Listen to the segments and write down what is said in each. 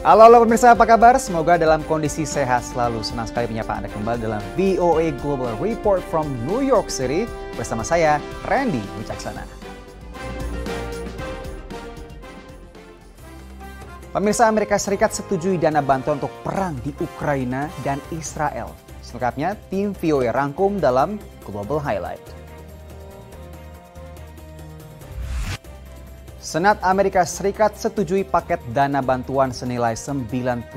Halo pemirsa, apa kabar? Semoga dalam kondisi sehat selalu. Senang sekali menyapa Anda kembali dalam VOA Global Report from New York City bersama saya, Randy Wicaksana. Pemirsa, Amerika Serikat setujui dana bantuan untuk perang di Ukraina dan Israel. Selengkapnya, tim VOA rangkum dalam Global Highlight. Senat Amerika Serikat setujui paket dana bantuan senilai 95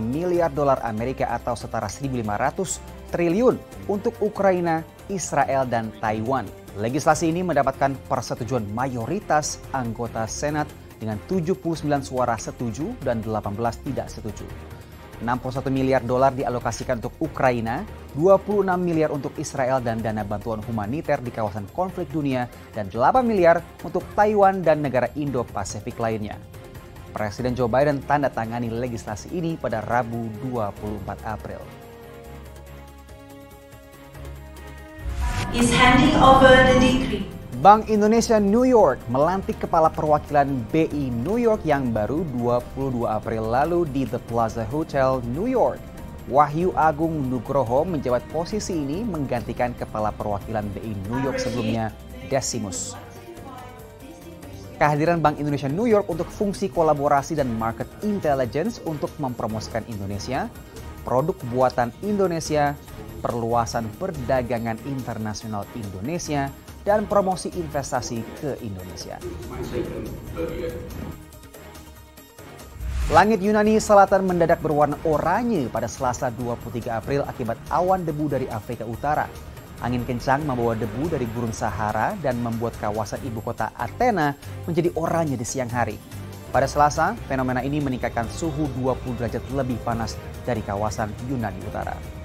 miliar dolar Amerika atau setara 1.500 triliun untuk Ukraina, Israel, dan Taiwan. Legislasi ini mendapatkan persetujuan mayoritas anggota Senat dengan 79 suara setuju dan 18 tidak setuju. 61 miliar dolar dialokasikan untuk Ukraina, 26 miliar untuk Israel dan dana bantuan humaniter di kawasan konflik dunia, dan 8 miliar untuk Taiwan dan negara Indo-Pasifik lainnya. Presiden Joe Biden tanda tangani legislasi ini pada Rabu 24 April. Is handing over the decree. Bank Indonesia New York melantik Kepala Perwakilan BI New York yang baru 22 April lalu di The Plaza Hotel, New York. Wahyu Agung Nugroho menjabat posisi ini menggantikan Kepala Perwakilan BI New York sebelumnya, Decimus. Kehadiran Bank Indonesia New York untuk fungsi kolaborasi dan market intelligence untuk mempromosikan Indonesia, produk buatan Indonesia, perluasan perdagangan internasional Indonesia, dan promosi investasi ke Indonesia. Langit Yunani Selatan mendadak berwarna oranye pada Selasa 23 April akibat awan debu dari Afrika Utara. Angin kencang membawa debu dari gurun Sahara dan membuat kawasan ibu kota Athena menjadi oranye di siang hari. Pada Selasa, fenomena ini meningkatkan suhu 20 derajat lebih panas dari kawasan Yunani Utara.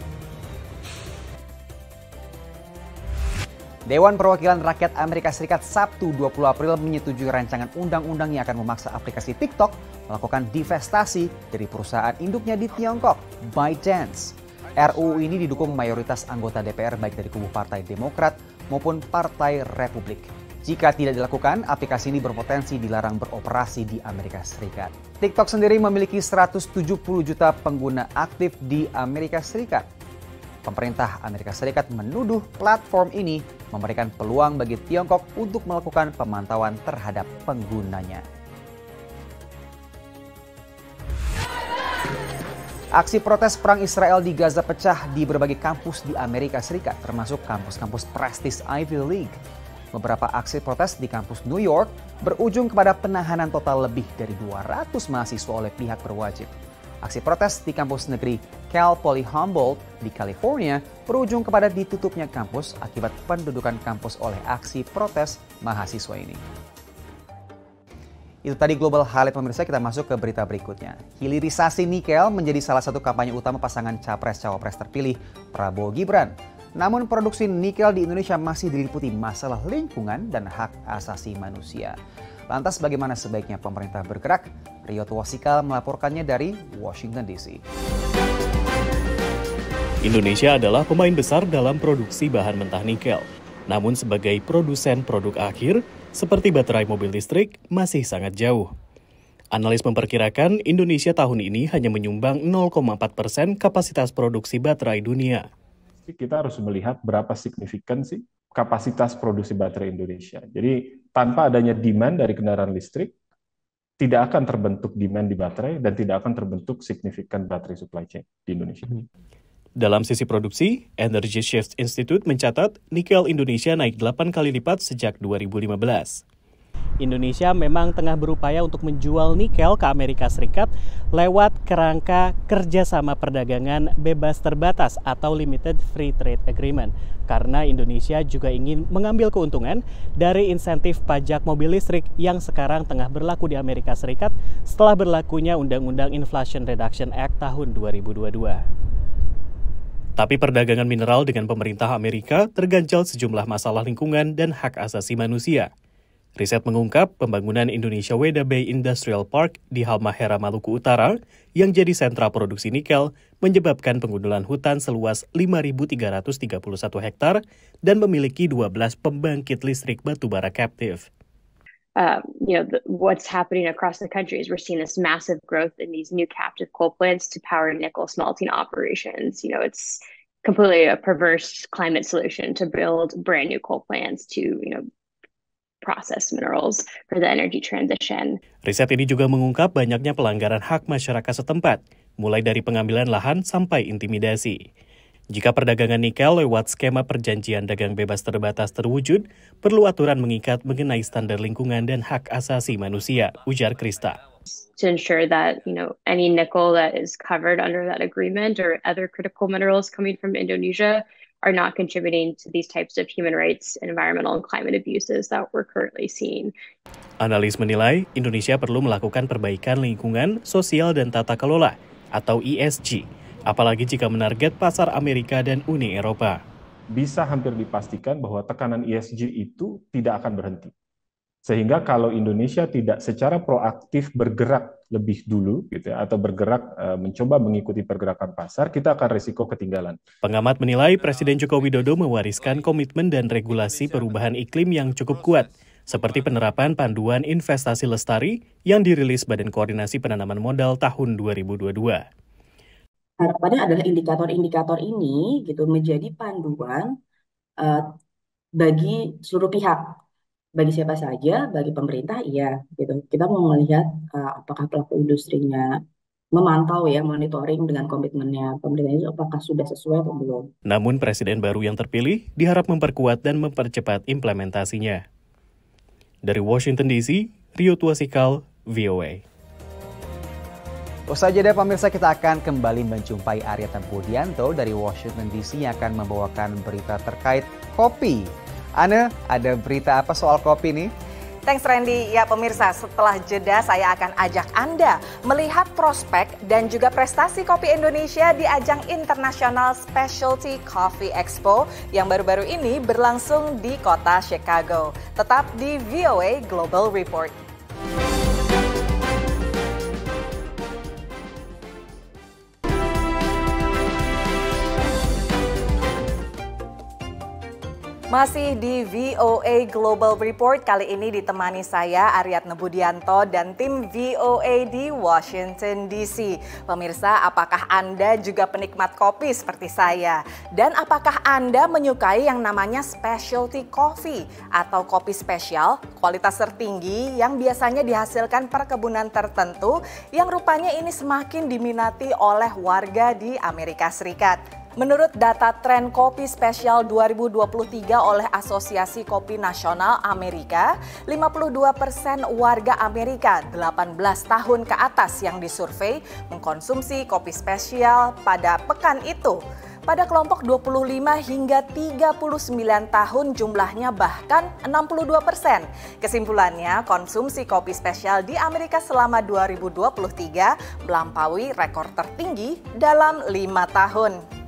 Dewan Perwakilan Rakyat Amerika Serikat Sabtu 20 April menyetujui rancangan undang-undang yang akan memaksa aplikasi TikTok melakukan divestasi dari perusahaan induknya di Tiongkok, ByteDance. RUU ini didukung mayoritas anggota DPR baik dari kubu Partai Demokrat maupun Partai Republik. Jika tidak dilakukan, aplikasi ini berpotensi dilarang beroperasi di Amerika Serikat. TikTok sendiri memiliki 170 juta pengguna aktif di Amerika Serikat. Pemerintah Amerika Serikat menuduh platform ini memberikan peluang bagi Tiongkok untuk melakukan pemantauan terhadap penggunanya. Aksi protes perang Israel di Gaza pecah di berbagai kampus di Amerika Serikat, termasuk kampus-kampus prestis Ivy League. Beberapa aksi protes di kampus New York berujung kepada penahanan total lebih dari 200 mahasiswa oleh pihak berwajib. Aksi protes di kampus negeri Cal Poly Humboldt di California berujung kepada ditutupnya kampus akibat pendudukan kampus oleh aksi protes mahasiswa ini. Itu tadi Global Highlight pemirsa, kita masuk ke berita berikutnya. Hilirisasi nikel menjadi salah satu kampanye utama pasangan Capres-Cawapres terpilih Prabowo Gibran. Namun produksi nikel di Indonesia masih diliputi masalah lingkungan dan hak asasi manusia. Lantas bagaimana sebaiknya pemerintah bergerak? Rio Wasikal melaporkannya dari Washington DC. Indonesia adalah pemain besar dalam produksi bahan mentah nikel. Namun sebagai produsen produk akhir, seperti baterai mobil listrik, masih sangat jauh. Analis memperkirakan Indonesia tahun ini hanya menyumbang 0,4% kapasitas produksi baterai dunia. Kita harus melihat berapa signifikan sih kapasitas produksi baterai Indonesia. Jadi tanpa adanya demand dari kendaraan listrik, tidak akan terbentuk demand di baterai dan tidak akan terbentuk signifikan baterai supply chain di Indonesia. Dalam sisi produksi, Energy Shift Institute mencatat nikel Indonesia naik 8 kali lipat sejak 2015. Indonesia memang tengah berupaya untuk menjual nikel ke Amerika Serikat lewat kerangka kerjasama perdagangan bebas terbatas atau Limited Free Trade Agreement. Karena Indonesia juga ingin mengambil keuntungan dari insentif pajak mobil listrik yang sekarang tengah berlaku di Amerika Serikat setelah berlakunya Undang-Undang Inflation Reduction Act tahun 2022. Tapi perdagangan mineral dengan pemerintah Amerika terganjal sejumlah masalah lingkungan dan hak asasi manusia. Riset mengungkap pembangunan Indonesia Weda Bay Industrial Park di Halmahera, Maluku Utara yang jadi sentra produksi nikel menyebabkan penggundulan hutan seluas 5.331 hektar dan memiliki 12 pembangkit listrik batubara captive. what's happening across the country is we're seeing this massive growth in these new captive coal plants to power nickel smelting operations. It's completely a perverse climate solution to build brand new coal plants to, process minerals for the energy transition. Riset ini juga mengungkap banyaknya pelanggaran hak masyarakat setempat, mulai dari pengambilan lahan sampai intimidasi. Jika perdagangan nikel lewat skema perjanjian dagang bebas terbatas terwujud, perlu aturan mengikat mengenai standar lingkungan dan hak asasi manusia, ujar Krista. To ensure that, any nickel that is covered under that agreement or other critical minerals coming from Indonesia are not contributing to these types of human rights, environmental, and climate abuses that we're currently seeing. Analis menilai Indonesia perlu melakukan perbaikan lingkungan, sosial, dan tata kelola atau ESG, apalagi jika menarget pasar Amerika dan Uni Eropa. Bisa hampir dipastikan bahwa tekanan ESG itu tidak akan berhenti. Sehingga kalau Indonesia tidak secara proaktif bergerak lebih dulu gitu ya, atau bergerak mencoba mengikuti pergerakan pasar, kita akan risiko ketinggalan. Pengamat menilai Presiden Joko Widodo mewariskan komitmen dan regulasi perubahan iklim yang cukup kuat, seperti penerapan panduan investasi lestari yang dirilis Badan Koordinasi Penanaman Modal tahun 2022. Harapannya adalah indikator-indikator ini gitu menjadi panduan bagi seluruh pihak. Bagi siapa saja, bagi pemerintah, iya, gitu. Kita mau melihat apakah pelaku industrinya memantau ya, monitoring dengan komitmennya pemerintah itu apakah sudah sesuai atau belum. Namun Presiden baru yang terpilih diharap memperkuat dan mempercepat implementasinya. Dari Washington DC, Rio Tuasikal, VOA. Usai jeda pemirsa, kita akan kembali menjumpai Arya Tempudianto dari Washington DC yang akan membawakan berita terkait kopi. Ana, ada berita apa soal kopi nih? Thanks Randy. Ya pemirsa, setelah jeda saya akan ajak Anda melihat prospek dan juga prestasi kopi Indonesia di ajang International Specialty Coffee Expo yang baru-baru ini berlangsung di kota Chicago. Tetap di VOA Global Report. Masih di VOA Global Report, kali ini ditemani saya Aryatna Budianto dan tim VOA di Washington DC. Pemirsa, apakah Anda juga penikmat kopi seperti saya? Dan apakah Anda menyukai yang namanya specialty coffee atau kopi spesial kualitas tertinggi yang biasanya dihasilkan perkebunan tertentu yang rupanya ini semakin diminati oleh warga di Amerika Serikat? Menurut data tren kopi spesial 2023 oleh Asosiasi Kopi Nasional Amerika, 52% warga Amerika 18 tahun ke atas yang disurvei mengkonsumsi kopi spesial pada pekan itu. Pada kelompok 25 hingga 39 tahun jumlahnya bahkan 62%. Kesimpulannya, konsumsi kopi spesial di Amerika selama 2023 melampaui rekor tertinggi dalam 5 tahun.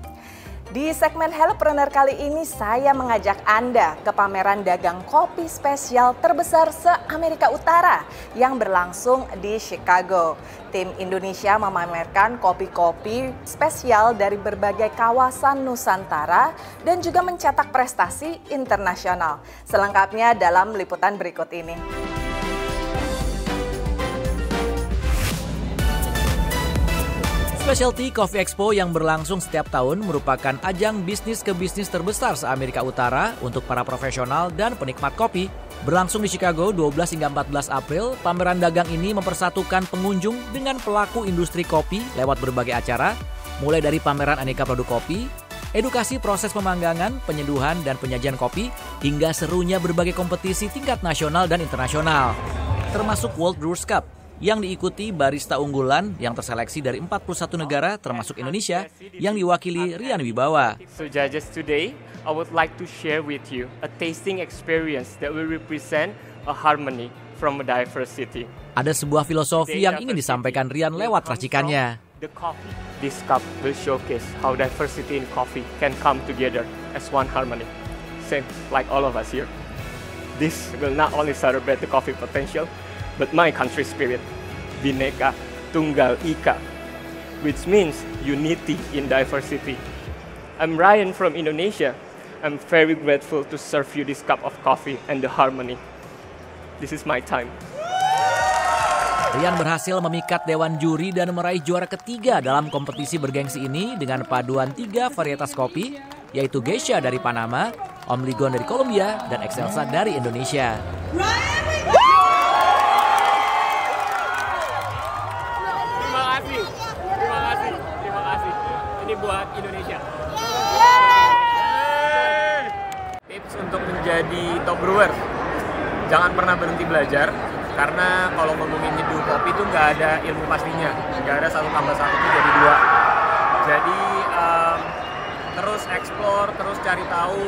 Di segmen Helpreneur kali ini saya mengajak Anda ke pameran dagang kopi spesial terbesar se-Amerika Utara yang berlangsung di Chicago. Tim Indonesia memamerkan kopi-kopi spesial dari berbagai kawasan Nusantara dan juga mencetak prestasi internasional. Selengkapnya dalam liputan berikut ini. Specialty Coffee Expo yang berlangsung setiap tahun merupakan ajang bisnis ke bisnis terbesar se-Amerika Utara untuk para profesional dan penikmat kopi. Berlangsung di Chicago 12 hingga 14 April, pameran dagang ini mempersatukan pengunjung dengan pelaku industri kopi lewat berbagai acara, mulai dari pameran aneka produk kopi, edukasi proses pemanggangan, penyeduhan, dan penyajian kopi, hingga serunya berbagai kompetisi tingkat nasional dan internasional, termasuk World Brewers Cup, yang diikuti barista unggulan yang terseleksi dari 41 negara termasuk Indonesia yang diwakili Rian Wibawa. So judges, today I would like to share with you a tasting experience that will represent a harmony from a diversity. Ada sebuah filosofi yang ingin disampaikan Rian lewat racikannya. The coffee. This cup will showcase how diversity in coffee can come together as one harmony. Same like all of us here. This will not only celebrate the coffee potential, but my country spirit, Bhinneka Tunggal Ika, which means unity in diversity. I'm Ryan from Indonesia. I'm very grateful to serve you this cup of coffee and the harmony. this is my time. Rian berhasil memikat dewan juri dan meraih juara ketiga dalam kompetisi bergengsi ini dengan paduan 3 varietas kopi, yaitu Geisha dari Panama, Ombligon dari Kolombia, dan Excelsa dari Indonesia. Terima kasih. Ini buat Indonesia. Tips untuk menjadi top brewer, jangan pernah berhenti belajar. Karena kalau ngomongin nyeduh kopi itu nggak ada ilmu pastinya, nggak ada 1 tambah 1 itu jadi 2. Jadi terus explore, terus cari tahu,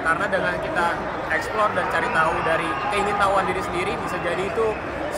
karena dengan kita explore dan cari tahu dari keingintahuan diri sendiri, bisa jadi itu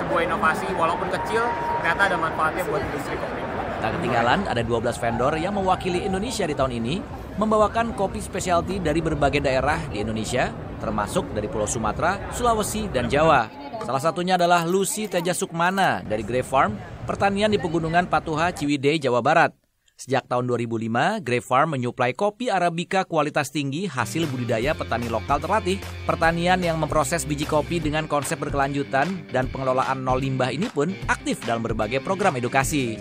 sebuah inovasi walaupun kecil, ternyata ada manfaatnya buat industri kopi. Tak ketinggalan, ada 12 vendor yang mewakili Indonesia di tahun ini, membawakan kopi specialty dari berbagai daerah di Indonesia, termasuk dari Pulau Sumatera, Sulawesi, dan Jawa. Salah satunya adalah Lucy Teja Sukmana dari Grape Farm, pertanian di Pegunungan Patuha, Ciwidey, Jawa Barat. Sejak tahun 2005, Grape Farm menyuplai kopi Arabica kualitas tinggi hasil budidaya petani lokal terlatih. Pertanian yang memproses biji kopi dengan konsep berkelanjutan dan pengelolaan nol limbah ini pun aktif dalam berbagai program edukasi.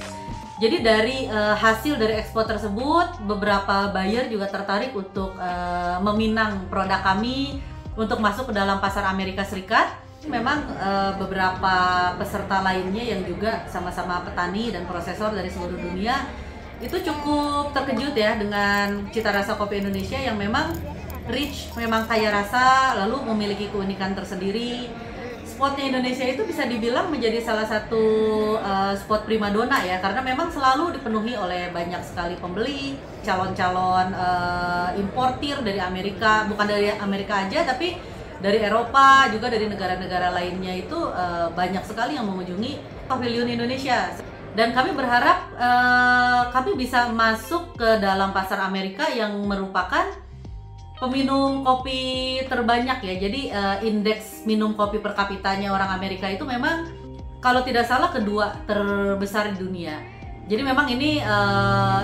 Jadi dari hasil dari ekspor tersebut, beberapa buyer juga tertarik untuk meminang produk kami untuk masuk ke dalam pasar Amerika Serikat. Memang beberapa peserta lainnya yang juga sama-sama petani dan prosesor dari seluruh dunia itu cukup terkejut ya dengan cita rasa kopi Indonesia yang memang rich, memang kaya rasa, lalu memiliki keunikan tersendiri. Spotnya Indonesia itu bisa dibilang menjadi salah satu spot primadona ya, karena memang selalu dipenuhi oleh banyak sekali pembeli, calon-calon importir dari Amerika, bukan dari Amerika aja tapi dari Eropa, juga dari negara-negara lainnya itu banyak sekali yang mengunjungi pavilion Indonesia. Dan kami berharap kami bisa masuk ke dalam pasar Amerika yang merupakan peminum kopi terbanyak ya. Jadi indeks minum kopi per kapitanya orang Amerika itu memang kalau tidak salah kedua terbesar di dunia. Jadi memang ini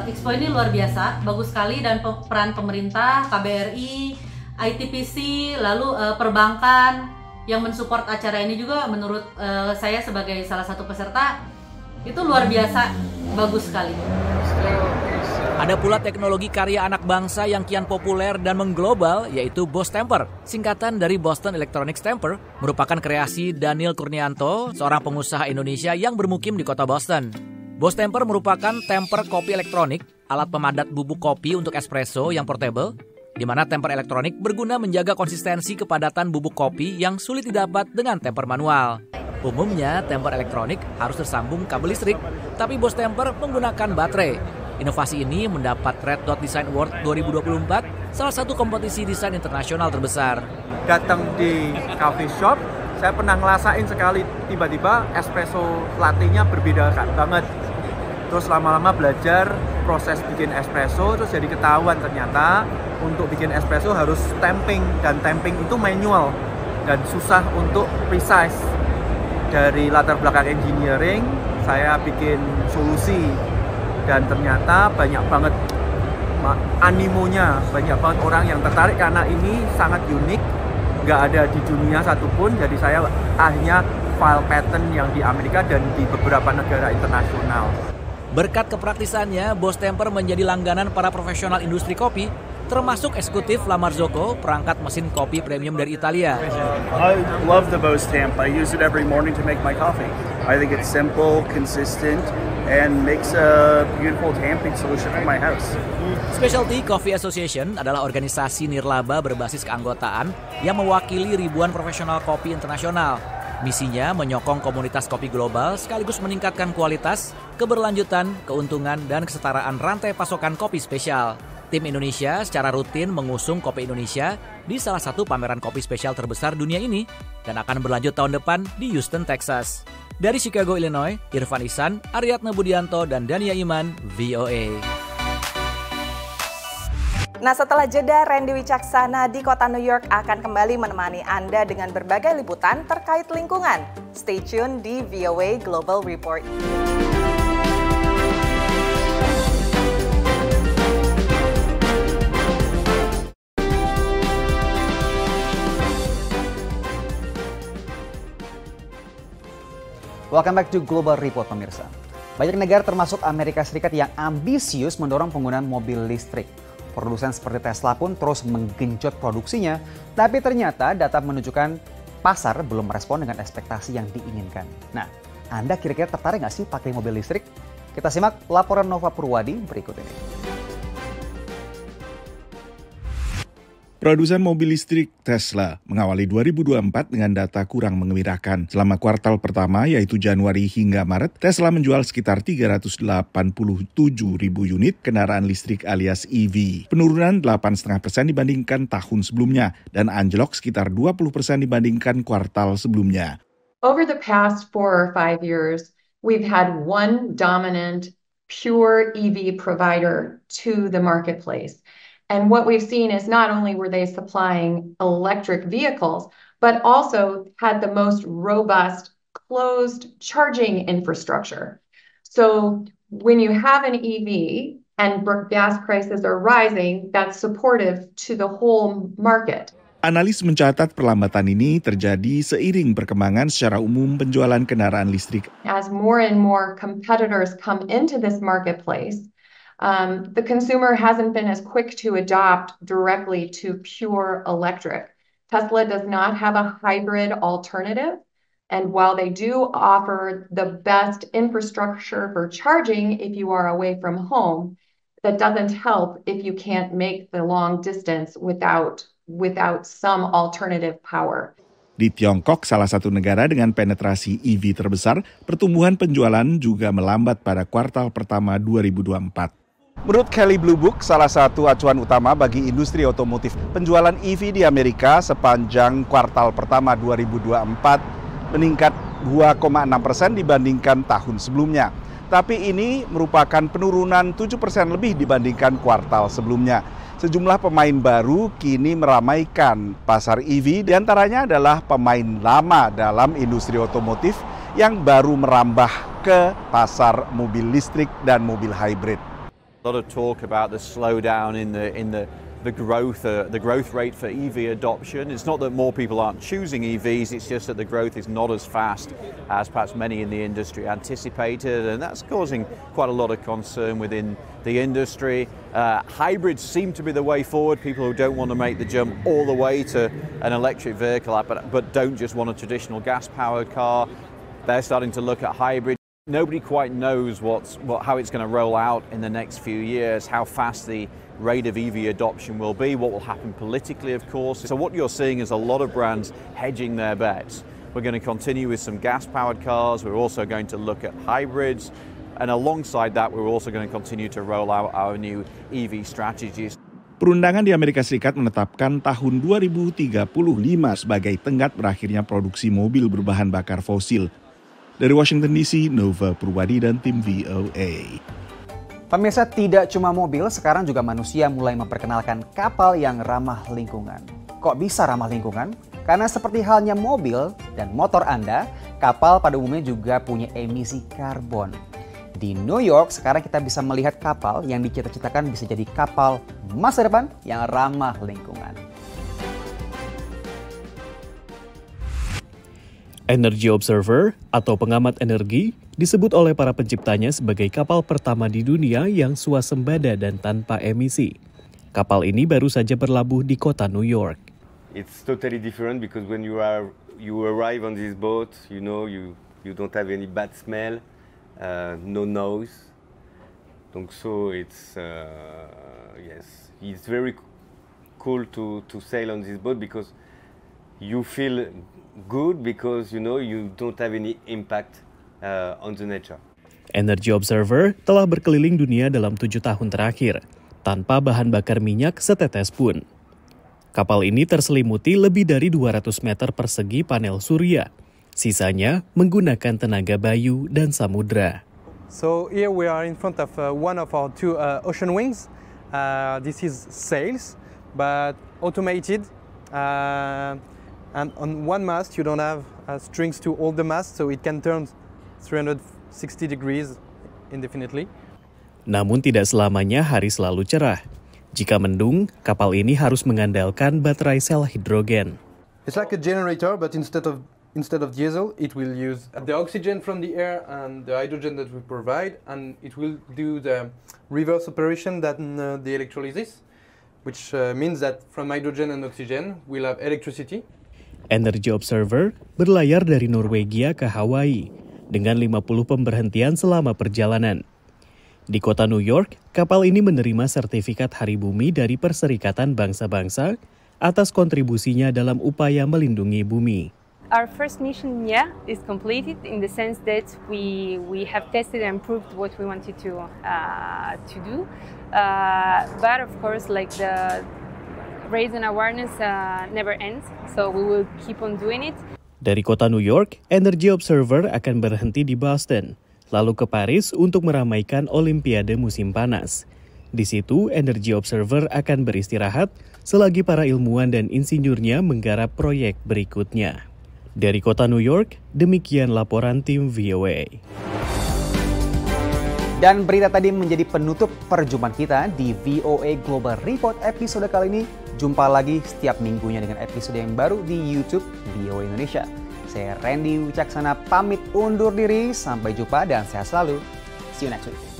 Expo ini luar biasa, bagus sekali, dan peran pemerintah, KBRI, ITPC, lalu perbankan yang mensupport acara ini juga menurut saya sebagai salah satu peserta itu luar biasa, bagus sekali. Ada pula teknologi karya anak bangsa yang kian populer dan mengglobal, yaitu Boss Temper. Singkatan dari Boston Electronics Temper, merupakan kreasi Daniel Kurnianto, seorang pengusaha Indonesia yang bermukim di kota Boston. Boss Temper merupakan temper kopi elektronik, alat pemadat bubuk kopi untuk espresso yang portable, di mana temper elektronik berguna menjaga konsistensi kepadatan bubuk kopi yang sulit didapat dengan temper manual. Umumnya, temper elektronik harus tersambung kabel listrik, tapi Boss Temper menggunakan baterai. Inovasi ini mendapat Red Dot Design Award 2024, salah satu kompetisi desain internasional terbesar. Datang di coffee shop, saya pernah ngerasain sekali tiba-tiba espresso latte-nya berbeda banget. Terus lama-lama belajar proses bikin espresso, terus jadi ketahuan ternyata untuk bikin espresso harus tamping, dan tamping itu manual dan susah untuk precise. Dari latar belakang engineering, saya bikin solusi dan ternyata banyak banget animonya, banyak banget orang yang tertarik karena ini sangat unik, nggak ada di dunia satupun. Jadi saya akhirnya file patent yang di Amerika dan di beberapa negara internasional. Berkat kepraktisannya, Boss Temper menjadi langganan para profesional industri kopi, termasuk eksekutif La Marzocco, perangkat mesin kopi premium dari Italia. I love the Boss Temp. I use it every morning to make my coffee. I think it's simple, consistent, and makes a beautiful tamping solution for my house. Specialty Coffee Association adalah organisasi nirlaba berbasis keanggotaan yang mewakili ribuan profesional kopi internasional. Misinya menyokong komunitas kopi global sekaligus meningkatkan kualitas, keberlanjutan, keuntungan, dan kesetaraan rantai pasokan kopi spesial. Tim Indonesia secara rutin mengusung Kopi Indonesia di salah satu pameran kopi spesial terbesar dunia ini dan akan berlanjut tahun depan di Houston, Texas. Dari Chicago, Illinois, Irfan Ihsan, Aryatna Budianto, dan Dania Iman, VOA. Nah, setelah jeda, Randy Wicaksana di kota New York akan kembali menemani Anda dengan berbagai liputan terkait lingkungan. Stay tune di VOA Global Report. Welcome back to Global Report, pemirsa. Banyak negara termasuk Amerika Serikat yang ambisius mendorong penggunaan mobil listrik. Produsen seperti Tesla pun terus menggenjot produksinya, tapi ternyata data menunjukkan pasar belum merespon dengan ekspektasi yang diinginkan. Nah, Anda kira-kira tertarik nggak sih pakai mobil listrik? Kita simak laporan Nova Purwadi berikut ini. Produsen mobil listrik Tesla mengawali 2024 dengan data kurang menggembirakan. Selama kuartal pertama, yaitu Januari hingga Maret, Tesla menjual sekitar 387.000 unit kendaraan listrik alias EV. Penurunan 8,5% dibandingkan tahun sebelumnya dan anjlok sekitar 20% dibandingkan kuartal sebelumnya. Over the past 4 or 5 years, we've had one dominant pure EV provider to the marketplace. And what we've seen is not only were they supplying electric vehicles, but also had the most robust closed charging infrastructure. So when you have an EV and gas prices are rising, that's supportive to the whole market. Analis mencatat perlambatan ini terjadi seiring perkembangan secara umum penjualan kendaraan listrik. As more and more competitors come into this marketplace, the consumer hasn't been as quick to adopt directly to pure electric. Tesla does not have a hybrid alternative. And while they do offer the best infrastructure for charging if you are away from home, that doesn't help if you can't make the long distance without some alternative power. Di Tiongkok, salah satu negara dengan penetrasi EV terbesar, pertumbuhan penjualan juga melambat pada kuartal pertama 2024. Menurut Kelley Blue Book, salah satu acuan utama bagi industri otomotif, penjualan EV di Amerika sepanjang kuartal pertama 2024 meningkat 2,6% dibandingkan tahun sebelumnya. Tapi ini merupakan penurunan 7% lebih dibandingkan kuartal sebelumnya. Sejumlah pemain baru kini meramaikan pasar EV, diantaranya adalah pemain lama dalam industri otomotif yang baru merambah ke pasar mobil listrik dan mobil hybrid. A lot of talk about the slowdown in the growth rate for EV adoption. It's not that more people aren't choosing EVs, it's just that the growth is not as fast as perhaps many in the industry anticipated, and that's causing quite a lot of concern within the industry. Hybrids seem to be the way forward. People who don't want to make the jump all the way to an electric vehicle but don't just want a traditional gas-powered car, they're starting to look at hybrid. Nobody quite knows how it's going to roll out in the next few years, how fast the rate of EV adoption will be, what will happen politically, of course. So what you're seeing is a lot of brands hedging their bets. We're going to continue with some gas-powered cars. We're also going to look at hybrids. And alongside that, we're also going to continue to roll out our new EV strategies. Perundangan di Amerika Serikat menetapkan tahun 2035 sebagai tenggat berakhirnya produksi mobil berbahan bakar fosil. Dari Washington DC, Nova Purwadi dan tim VOA. Pemirsa, tidak cuma mobil, sekarang juga manusia mulai memperkenalkan kapal yang ramah lingkungan. Kok bisa ramah lingkungan? Karena seperti halnya mobil dan motor Anda, kapal pada umumnya juga punya emisi karbon. Di New York, sekarang kita bisa melihat kapal yang dicita-citakan bisa jadi kapal masa depan yang ramah lingkungan. Energy Observer atau pengamat energi disebut oleh para penciptanya sebagai kapal pertama di dunia yang swasembada dan tanpa emisi. Kapal ini baru saja berlabuh di kota New York. It's totally different because when you arrive on this boat, you know you don't have any bad smell, no noise. So it's very cool to sail on this boat because you feel good because you don't have any impact on the nature. Energy Observer telah berkeliling dunia dalam 7 tahun terakhir, tanpa bahan bakar minyak setetes pun. Kapal ini terselimuti lebih dari 200 meter persegi panel surya. Sisanya menggunakan tenaga bayu dan samudra. So here we are in front of one of our two ocean wings. This is sails, but automated. And on one mast, you don't have strings to hold the mast, so it can turn 360 degrees indefinitely. Namun tidak selamanya hari selalu cerah. Jika mendung, kapal ini harus mengandalkan baterai sel hidrogen. It's like a generator, but instead of instead of diesel, it will use the oxygen from the air and the hydrogen that we provide, and it will do the reverse operation than the electrolysis, which means that from hydrogen and oxygen, we'll have electricity. Energy Observer berlayar dari Norwegia ke Hawaii dengan 50 pemberhentian selama perjalanan. Di kota New York, kapal ini menerima sertifikat Hari Bumi dari Perserikatan Bangsa-Bangsa atas kontribusinya dalam upaya melindungi bumi. Our first mission, is completed in the sense that we have tested and proved what we wanted to do. But of course, like the raising awareness never ends, so we will keep on doing it. Dari kota New York, Energy Observer akan berhenti di Boston, lalu ke Paris untuk meramaikan Olimpiade musim panas. Di situ, Energy Observer akan beristirahat selagi para ilmuwan dan insinyurnya menggarap proyek berikutnya. Dari kota New York, demikian laporan tim VOA. Dan berita tadi menjadi penutup perjumpaan kita di VOA Global Report episode kali ini. Jumpa lagi setiap minggunya dengan episode yang baru di YouTube VOA Indonesia. Saya Randy Wicaksana pamit undur diri. Sampai jumpa dan sehat selalu. See you next week.